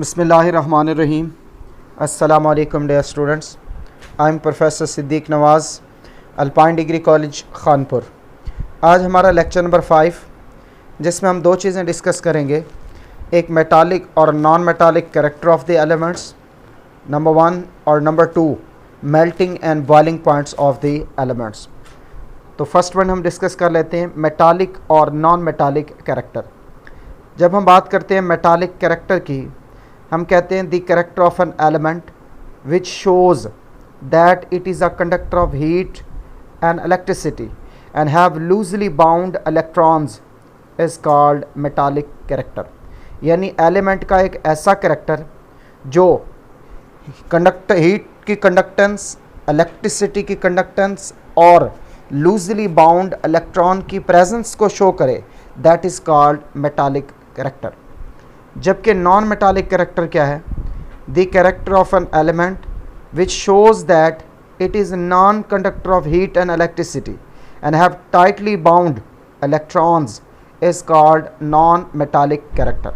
बिस्मिल्लाहिर्रहमानिर्रहीम। अस्सलाम वालेकुम dear students. I am professor Siddique Nawaz, Alpine degree college Khanpur. आज हमारा लेक्चर नंबर 5, जिसमें हम दो चीज़ें डिस्कस करेंगे, एक मेटालिक और non metallic character of the elements number 1 और number 2 melting and boiling points of the elements. तो फर्स्ट वन हम डिस्कस कर लेते हैं, मेटालिक और नॉन मेटालिक कैरेक्टर। जब हम बात करते हैं मेटालिक कैरेक्टर की, हम कहते हैं the character of an element which shows that it is a conductor of heat and electricity and have loosely bound electrons is called metallic character. यानी एलिमेंट का एक ऐसा कैरेक्टर जो कंडक्टर हीट की कंडक्टेंस, इलेक्ट्रिसिटी की conductance और loosely bound electron की presence को शो करे, that is called metallic character. जबकि नॉन मेटालिक कैरेक्टर क्या है? The character of an element which shows that it is non conductor of heat and electricity and have tightly bound electrons is called non metallic character.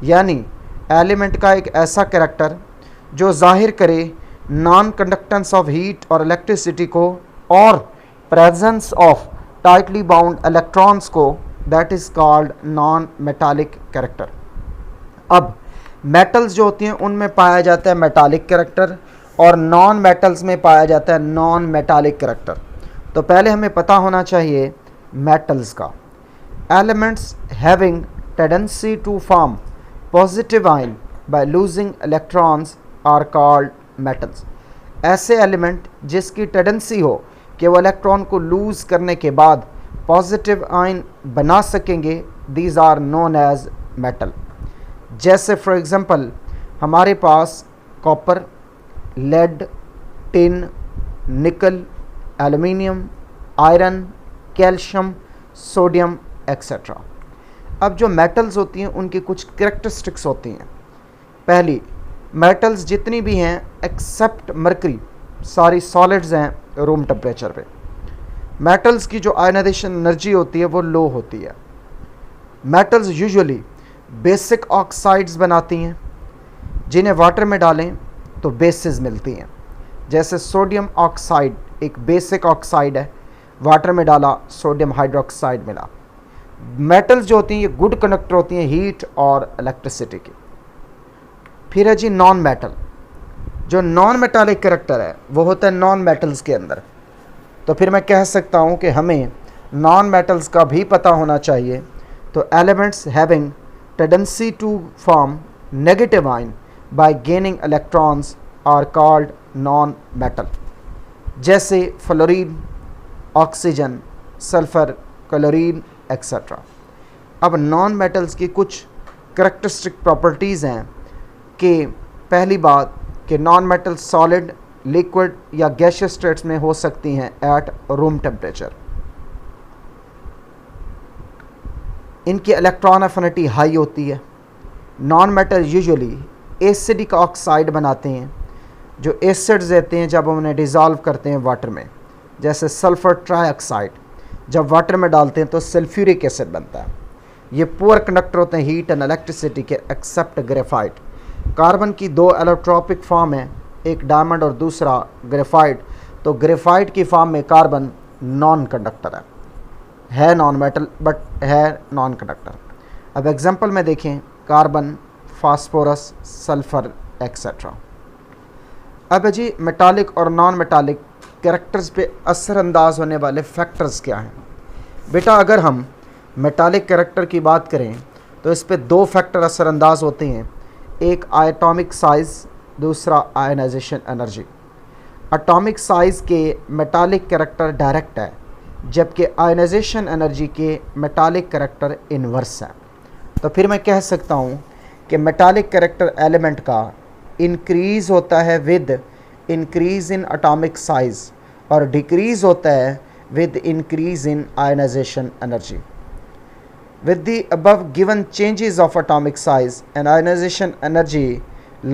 यानी element का एक ऐसा character जो जाहिर करे non conductance of heat और electricity को और presence of tightly bound electrons को, that is called non metallic character. अब मेटल्स जो होती हैं उनमें पाया जाता है मेटालिक कैरेक्टर और नॉन मेटल्स में पाया जाता है नॉन मेटालिक कैरेक्टर। तो पहले हमें पता होना चाहिए मेटल्स का। Elements having tendency to form positive ion by losing electrons are called metals. ऐसे एलिमेंट जिसकी टेंडेंसी हो कि वो इलेक्ट्रॉन को लूज़ करने के बाद पॉजिटिव आयन बना सकेंगे, these are known as metal. जैसे फॉर एग्ज़ाम्पल हमारे पास copper, lead, tin, nickel, aluminium, iron, calcium, sodium etcetera. अब जो मेटल्स होती हैं उनकी कुछ कैरेक्टरिस्टिक्स होती हैं। पहली, मेटल्स जितनी भी हैं एक्सेप्ट मरकरी, सारी सॉलिड्स हैं रूम टेम्परेचर पे। मेटल्स की जो आयनाइजेशन एनर्जी होती है वो लो होती है। मेटल्स यूजुअली बेसिक ऑक्साइड्स बनाती हैं, जिन्हें वाटर में डालें तो बेसिस मिलती हैं। जैसे सोडियम ऑक्साइड एक बेसिक ऑक्साइड है, वाटर में डाला सोडियम हाइड्रोक्साइड मिला। मेटल्स जो होती हैं ये गुड कंडक्टर होती हैं हीट और इलेक्ट्रिसिटी की। फिर है जी नॉन मेटल। जो नॉन मेटालिक कैरेक्टर है वो होता है नॉन मेटल्स के अंदर। तो फिर मैं कह सकता हूँ कि हमें नॉन मेटल्स का भी पता होना चाहिए। तो elements having tendency to form negative ion by gaining electrons are called non metal. जैसे fluorine, oxygen, sulphur, chlorine etcetera. अब नॉन मेटल्स की कुछ करेक्टरिस्टिक प्रॉपर्टीज़ हैं कि पहली बात कि नॉन मेटल सॉलिड, लिक्विड या गैसियस स्टेट्स में हो सकती हैं एट रूम टेम्परेचर। इनकी इलेक्ट्रॉन एफिनिटी हाई होती है। Non metal usually acidic oxide बनाते हैं, जो एसिड्स देते हैं जब हम उन्हें डिज़ोल्व करते हैं वाटर में। जैसे सल्फ़र ट्राइऑक्साइड जब वाटर में डालते हैं तो सल्फ्यूरिक एसिड बनता है। ये पुअर कंडक्टर होते हैं हीट एंड इलेक्ट्रिसिटी के एक्सेप्ट ग्रेफाइट। कार्बन की दो एलोट्रॉपिक फॉर्म है, एक डायमंड और दूसरा ग्रेफाइट। तो ग्रेफाइट की फॉर्म में कार्बन नॉन कंडक्टर है नॉन मेटल बट है नॉन कंडक्टर। अब एग्जांपल में देखें, कार्बन, फास्फोरस, सल्फ़र एक्सेट्रा। अब जी मेटालिक और नॉन मेटालिक कैरेक्टर्स पे असरअंदाज होने वाले फैक्टर्स क्या हैं? बेटा अगर हम मेटालिक कैरेक्टर की बात करें तो इस पे दो फैक्टर असरअंदाज होते हैं, एक एटॉमिक साइज़, दूसरा आयनाइजेशन एनर्जी। एटॉमिक साइज़ के मेटालिक कैरेक्टर डायरेक्ट है, जबकि आयनाइजेशन एनर्जी के मेटालिक कैरेक्टर इन्वर्स है। तो फिर मैं कह सकता हूँ कि मेटालिक कैरेक्टर एलिमेंट का इंक्रीज़ होता है with increase in atomic size और डिक्रीज़ होता है with increase in ionisation energy. With the above given changes of atomic size and ionization energy,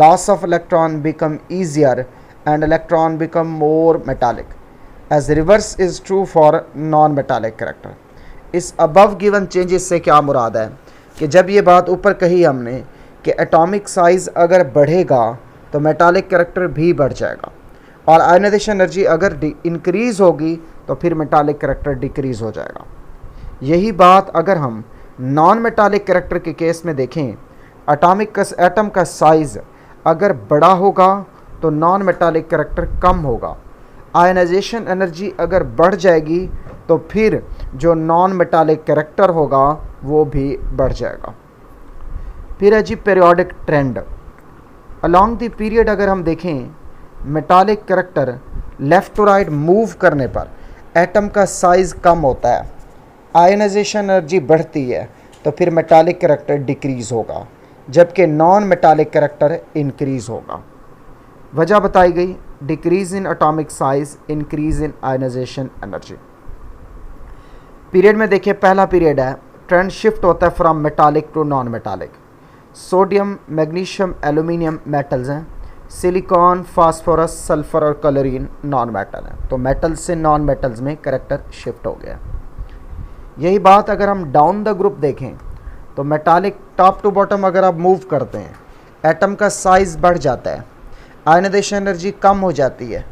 loss of electron become easier and electron become more metallic, as reverse is true for non-metallic character. इस above given changes से क्या मुराद है कि जब ये बात ऊपर कही हमने कि एटॉमिक साइज़ अगर बढ़ेगा तो मेटालिक कैरेक्टर भी बढ़ जाएगा, और आयनाइजेशन एनर्जी अगर इंक्रीज़ होगी तो फिर मेटालिक कैरेक्टर डिक्रीज़ हो जाएगा। यही बात अगर हम नॉन मेटालिक कैरेक्टर के केस में देखें, एटम का साइज़ अगर बड़ा होगा तो नॉन मेटालिक कैरेक्टर कम होगा। आयनाइजेशन एनर्जी अगर बढ़ जाएगी तो फिर जो नॉन मेटालिक कैरेक्टर होगा वो भी बढ़ जाएगा। फिर है जी periodic trend. Along the period अगर हम देखें, metallic character left to right move करने पर एटम का साइज़ कम होता है, आयनाइजेशन एनर्जी बढ़ती है, तो फिर मेटालिक कैरेक्टर डिक्रीज़ होगा, जबकि नॉन मेटालिक कैरेक्टर इंक्रीज़ होगा। वजह बताई गई, decrease in atomic size, increase in ionisation energy. Period में देखिए, पहला पीरियड है, ट्रेंड शिफ्ट होता है from metallic to non metallic. Sodium, magnesium, aluminium metals हैं, सिलिकॉन, फास्फोरस, सल्फर और क्लोरीन नॉन मेटल हैं। तो मेटल से नॉन मेटल्स में कैरेक्टर शिफ्ट हो गया। यही बात अगर हम डाउन द ग्रुप देखें तो मेटालिक टॉप टू बॉटम अगर आप मूव करते हैं, एटम का साइज़ बढ़ जाता है, आयनाइजेशन एनर्जी कम हो जाती है,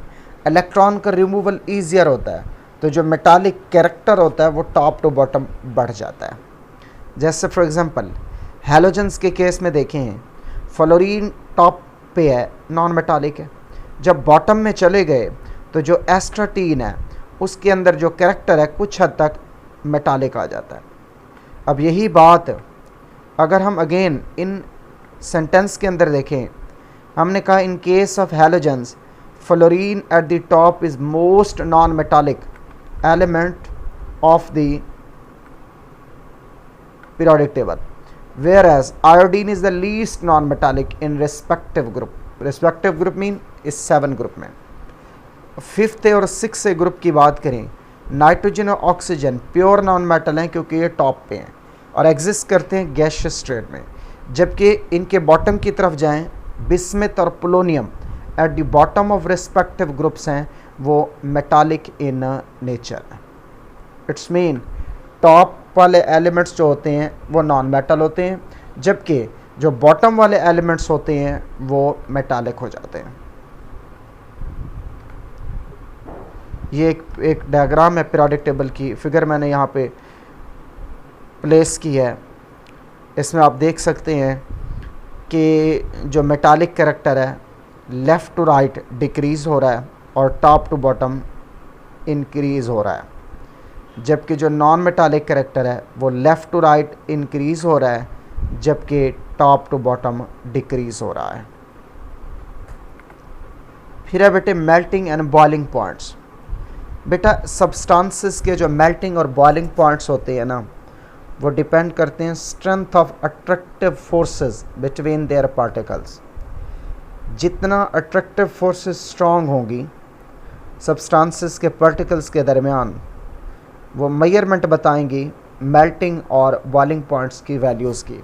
इलेक्ट्रॉन का रिमूवल ईजियर होता है, तो जो मेटालिक कैरेक्टर होता है वो टॉप टू बॉटम बढ़ जाता है। जैसे फॉर एग्जांपल हैलोजेंस के केस में देखें, फ्लोरीन टॉप पे है, नॉन मेटालिक है, जब बॉटम में चले गए तो जो एस्ट्राटीन है उसके अंदर जो कैरेक्टर है कुछ हद तक मेटालिक आ जाता है। अब यही बात अगर हम अगेन इन सेंटेंस के अंदर देखें, हमने कहा in case of halogens fluorine at the top is most non metallic element of the periodic table, whereas iodine is the least non-metallic in respective group. Respective group mean इस 7 group में। 5th और 6th group की बात करें, nitrogen और oxygen pure non metal हैं क्योंकि ये टॉप पे हैं और एग्जिस्ट करते हैं गैसियस स्टेट में, जबकि इनके बॉटम की तरफ जाएं, बिस्मथ और polonium at the bottom of respective groups हैं, वो मेटालिक इन नेचर है। इट्स मीन टॉप वाले एलिमेंट्स जो होते हैं वो नॉन मेटल होते हैं, जबकि जो बॉटम वाले एलिमेंट्स होते हैं वो मेटालिक हो जाते हैं। ये एक डायग्राम है पीरियोडिक टेबल की, फिगर मैंने यहाँ पे प्लेस की है। इसमें आप देख सकते हैं कि जो मेटालिक कैरेक्टर है लेफ़्ट टू राइट डिक्रीज़ हो रहा है और टॉप टू बॉटम इंक्रीज़ हो रहा है, जबकि जो नॉन मेटालिक कैरेक्टर है वो लेफ़्ट टू राइट इंक्रीज़ हो रहा है, जबकि टॉप टू बॉटम डिक्रीज़ हो रहा है। फिर है बेटे मेल्टिंग एंड बॉइलिंग पॉइंट्स। बेटा सब्सटेंसेस के जो मेल्टिंग और बॉइलिंग पॉइंट्स होते हैं ना, वो डिपेंड करते हैं strength of attractive forces between their particles. जितना अट्रैक्टिव फोर्सेस स्ट्रॉन्ग होंगी सब्सटेंसेस के पार्टिकल्स के दरमियान, वो मेजरमेंट बताएंगी मेल्टिंग और बॉइलिंग पॉइंट्स की वैल्यूज़ की।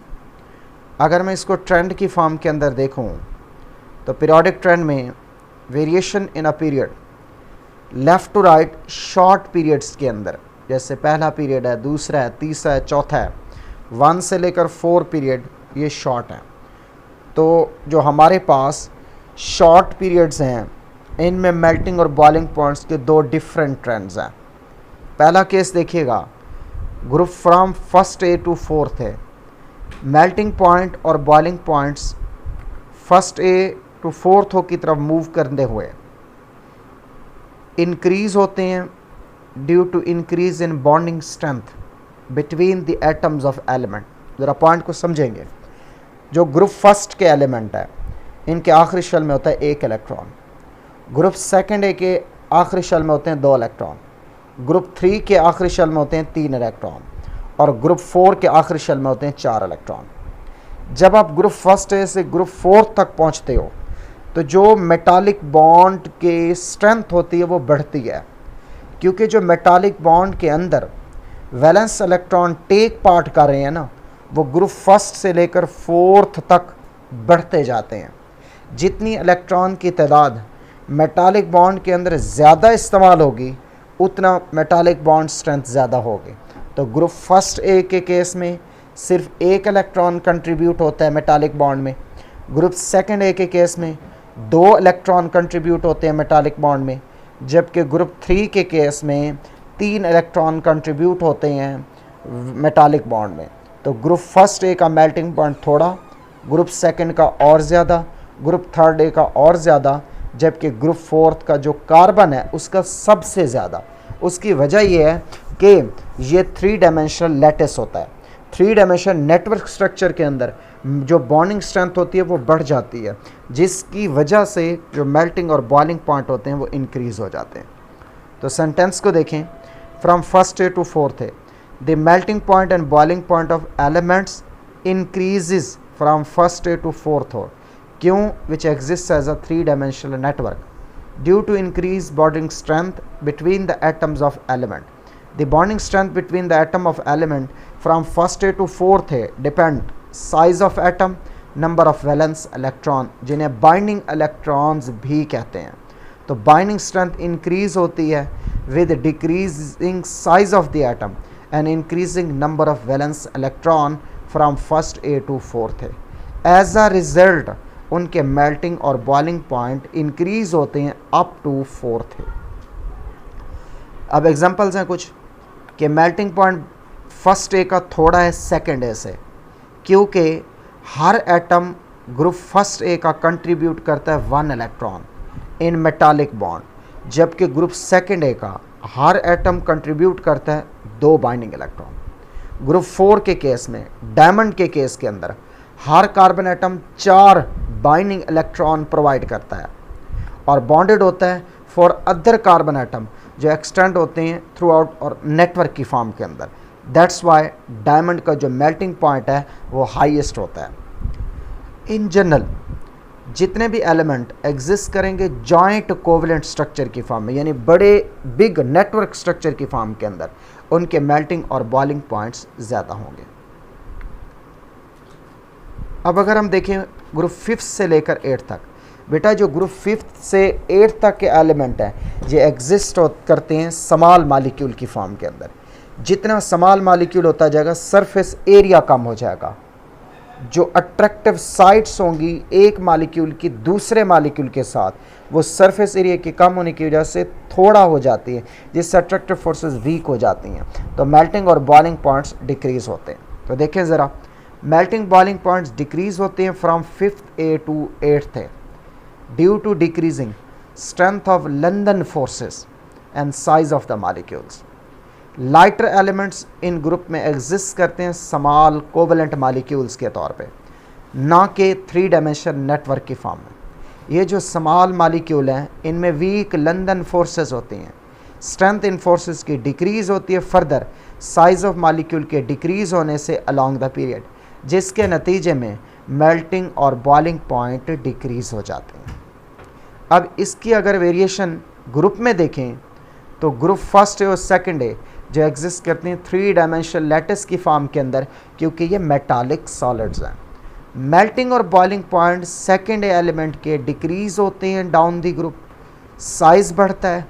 अगर मैं इसको ट्रेंड की फॉर्म के अंदर देखूं तो पीरियोडिक ट्रेंड में variation in a period left to right short periods के अंदर, जैसे पहला पीरियड है, दूसरा है, तीसरा है, चौथा है, 1 से लेकर 4 पीरियड ये शॉर्ट हैं। तो जो हमारे पास शॉर्ट पीरियड्स हैं इनमें मेल्टिंग और बॉइलिंग पॉइंट्स के 2 डिफरेंट ट्रेंड्स हैं। पहला केस देखिएगा, group from first A to 4th है, मेल्टिंग पॉइंट और boiling points first A to 4th की तरफ मूव करते हुए इंक्रीज़ होते हैं due to increase in bonding strength between the atoms of element. ज़रा पॉइंट को समझेंगे। जो ग्रुप फर्स्ट के एलिमेंट है इनके आखिरी शेल में होता है 1 इलेक्ट्रॉन, ग्रुप सेकंड ए के आखिरी शेल में होते हैं 2 इलेक्ट्रॉन, ग्रुप 3 के आखिरी शेल में होते हैं 3 इलेक्ट्रॉन और ग्रुप 4 के आखिरी शेल में होते हैं 4 इलेक्ट्रॉन। जब आप ग्रुप फर्स्ट ए से ग्रुप 4 तक पहुंचते हो तो जो मेटालिक बॉन्ड के स्ट्रेंथ होती है वो बढ़ती है, क्योंकि जो मेटालिक बॉन्ड के अंदर वैलेंस इलेक्ट्रॉन टेक पार्ट कर रहे हैं ना, वो ग्रुप फर्स्ट से लेकर 4th तक बढ़ते जाते हैं। जितनी इलेक्ट्रॉन की तादाद मेटालिक बॉन्ड के अंदर ज़्यादा इस्तेमाल होगी उतना मेटालिक बॉन्ड स्ट्रेंथ ज़्यादा होगी। तो ग्रुप फर्स्ट ए के केस में सिर्फ एक इलेक्ट्रॉन कंट्रीब्यूट होता है मेटालिक बॉन्ड में। ग्रुप सेकंड ए के केस में 2 इलेक्ट्रॉन कंट्रीब्यूट होते हैं मेटालिक बॉन्ड में, जबकि ग्रुप 3 के केस में 3 इलेक्ट्रॉन कंट्रीब्यूट होते हैं मेटालिक बॉन्ड में। तो ग्रुप फर्स्ट ए का मेल्टिंग पॉइंट थोड़ा, ग्रुप सेकंड का और ज़्यादा, ग्रुप थर्ड ए का और ज़्यादा, जबकि ग्रुप फोर्थ का जो कार्बन है उसका सबसे ज़्यादा। उसकी वजह यह है कि ये 3 डायमेंशनल लैटिस होता है। 3 डायमेंशनल नेटवर्क स्ट्रक्चर के अंदर जो बॉन्डिंग स्ट्रेंथ होती है वो बढ़ जाती है, जिसकी वजह से जो मेल्टिंग और बॉइलिंग पॉइंट होते हैं वो इंक्रीज़ हो जाते हैं। तो सेंटेंस को देखें, from first A to fourth A the melting point and boiling point of elements increases from first A to fourth और Q, which exists as a 3-dimensional network, due to increased bonding strength between the atoms of element. The bonding strength between the atom of element from first A to fourth A depend size of atom, number of valence electron, जिन्हें binding electrons भी कहते हैं। तो binding strength increase होती है with decreasing size of the atom and increasing number of valence electron from first A to fourth A. As a result, उनके melting और boiling point increase होते हैं अप टू फोर्थ है। अब examples हैं कुछ कि मेल्टिंग पॉइंट फर्स्ट ए का थोड़ा है सेकंड ए से, क्योंकि हर एटम ग्रुप फर्स्ट ए का कंट्रीब्यूट करता है 1 इलेक्ट्रॉन इन मेटालिक बॉन्ड, जबकि ग्रुप सेकंड ए का हर एटम कंट्रीब्यूट करता है 2 बाइंडिंग इलेक्ट्रॉन। ग्रुप 4 के केस में, डायमंड के केस के अंदर हर carbon atom 4 binding electron provide करता है और बॉन्डेड होता है फॉर अदर कार्बन एटम जो एक्सटेंड होते हैं थ्रू आउट और नेटवर्क की फॉर्म के अंदर। दैट्स वाई डायमंड का जो मेल्टिंग पॉइंट है वो हाईएस्ट होता है। इन जनरल जितने भी एलिमेंट एग्जिस्ट करेंगे जॉइंट कोवेलेंट स्ट्रक्चर की फॉर्म में, यानी बड़े बिग नेटवर्क स्ट्रक्चर की फॉर्म के अंदर, उनके मेल्टिंग और बॉइलिंग पॉइंट्स ज़्यादा होंगे। अब अगर हम देखें ग्रुप 5 से लेकर 8 तक, बेटा जो ग्रुप 5 से 8 तक के एलिमेंट हैं ये एग्जिस्ट करते हैं स्मॉल मॉलिक्यूल की फॉर्म के अंदर। जितना स्मॉल मॉलिक्यूल होता जाएगा सरफेस एरिया कम हो जाएगा, जो अट्रैक्टिव साइट्स होंगी एक मॉलिक्यूल की दूसरे मॉलिक्यूल के साथ वो सरफेस एरिया के कम होने की वजह से थोड़ा हो जाती है, जिससे अट्रैक्टिव फोर्सेस वीक हो जाती हैं, तो मेल्टिंग और बॉइलिंग पॉइंट्स डिक्रीज़ होते हैं। तो देखें ज़रा, मेल्टिंग बॉइलिंग पॉइंट्स डिक्रीज होते हैं from 5th A to 8th A due to decreasing strength of London forces and size of the molecules. Lighter elements in group में एग्जिस्ट करते हैं स्मॉल कोवेलेंट मॉलिक्यूल्स के तौर पे, ना कि 3 डायमेंशनल नेटवर्क की फॉर्म में। ये जो स्मॉल मॉलिक्यूल हैं इनमें वीक लंदन फोर्सेस होती हैं, स्ट्रेंथ इन फोर्सेस की डिक्रीज होती है फर्दर साइज ऑफ मॉलिक्यूल के डिक्रीज होने से अलोंग द पीरियड, जिसके नतीजे में मेल्टिंग और बॉइलिंग पॉइंट डिक्रीज हो जाते हैं। अब इसकी अगर वेरिएशन ग्रुप में देखें तो ग्रुप फर्स्ट ए और सेकंड ए जो एग्जिस्ट करते हैं 3 डायमेंशनल लैटिस की फॉर्म के अंदर, क्योंकि ये मेटालिक सॉलिड्स हैं। मेल्टिंग और बॉइलिंग पॉइंट सेकंड ए एलिमेंट के डिक्रीज होते हैं डाउन दी ग्रुप, साइज बढ़ता है,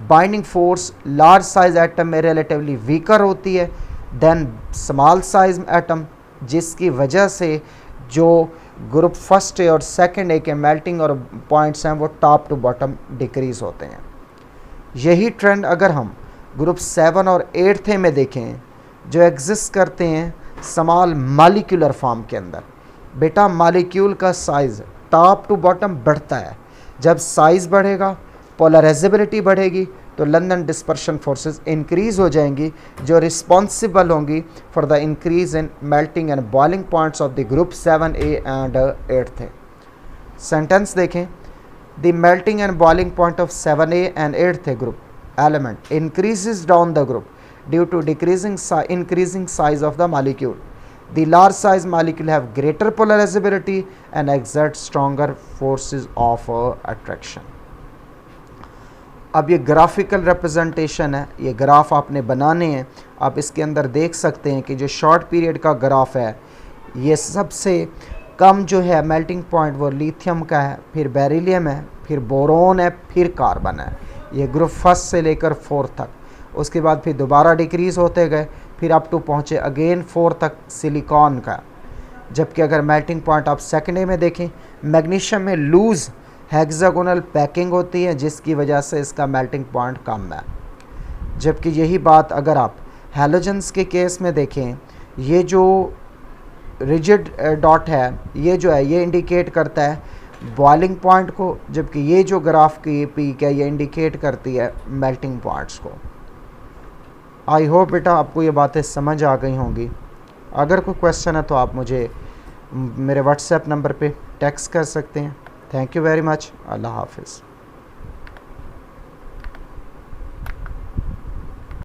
binding force large size atom में रिलेटिवली वीकर होती है देन स्मॉल साइज एटम, जिसकी वजह से जो ग्रुप फर्स्ट ए और सेकंड ए के मेल्टिंग और पॉइंट्स हैं वो टॉप टू बॉटम डिक्रीज होते हैं। यही ट्रेंड अगर हम ग्रुप 7 और 8th ए में देखें जो एग्जिस्ट करते हैं स्मॉल मॉलिक्यूलर फॉर्म के अंदर, बेटा मॉलिक्यूल का साइज़ टॉप टू बॉटम बढ़ता है। जब साइज़ बढ़ेगा पोलराइजेबिलिटी बढ़ेगी तो लंदन डिस्पर्शन फोर्सेस इंक्रीज हो जाएंगी, जो रिस्पॉन्सिबल होंगी for the increase in melting and boiling points of the group 7A and 8th A। Sentence देखें, the melting and boiling point of 7A and 8th A group element increases down the group due to increasing size of the molecule. The large size molecule have greater polarizability and exert stronger forces of attraction. अब ये graphical representation है, ये graph आपने बनाने हैं। आप इसके अंदर देख सकते हैं कि जो शॉर्ट पीरियड का ग्राफ है ये सबसे कम जो है मेल्टिंग पॉइंट वो लिथियम का है, फिर बेरिलियम है, फिर बोरोन है, फिर कार्बन है। ये ग्रुप फर्स्ट से लेकर 4th तक, उसके बाद फिर दोबारा डिक्रीज़ होते गए, फिर अप टू पहुँचे अगेन 4 तक सिलिकॉन का। जबकि अगर मेल्टिंग पॉइंट आप सेकेंड ए में देखें, मैग्नीशियम में लूज़ हेक्सागोनल पैकिंग होती है जिसकी वजह से इसका मेल्टिंग पॉइंट कम है। जबकि यही बात अगर आप हैलोजेंस के केस में देखें, ये जो रिजिड डॉट है ये जो है ये इंडिकेट करता है बॉइलिंग पॉइंट को, जबकि ये जो ग्राफ की पीक है ये इंडिकेट करती है मेल्टिंग पॉइंट्स को। आई होप बेटा आपको ये बातें समझ आ गई होंगी। अगर कोई क्वेश्चन है तो आप मुझे मेरे व्हाट्सएप नंबर पे टेक्स्ट कर सकते हैं। Thank you very much. अल्लाह हाफिज़।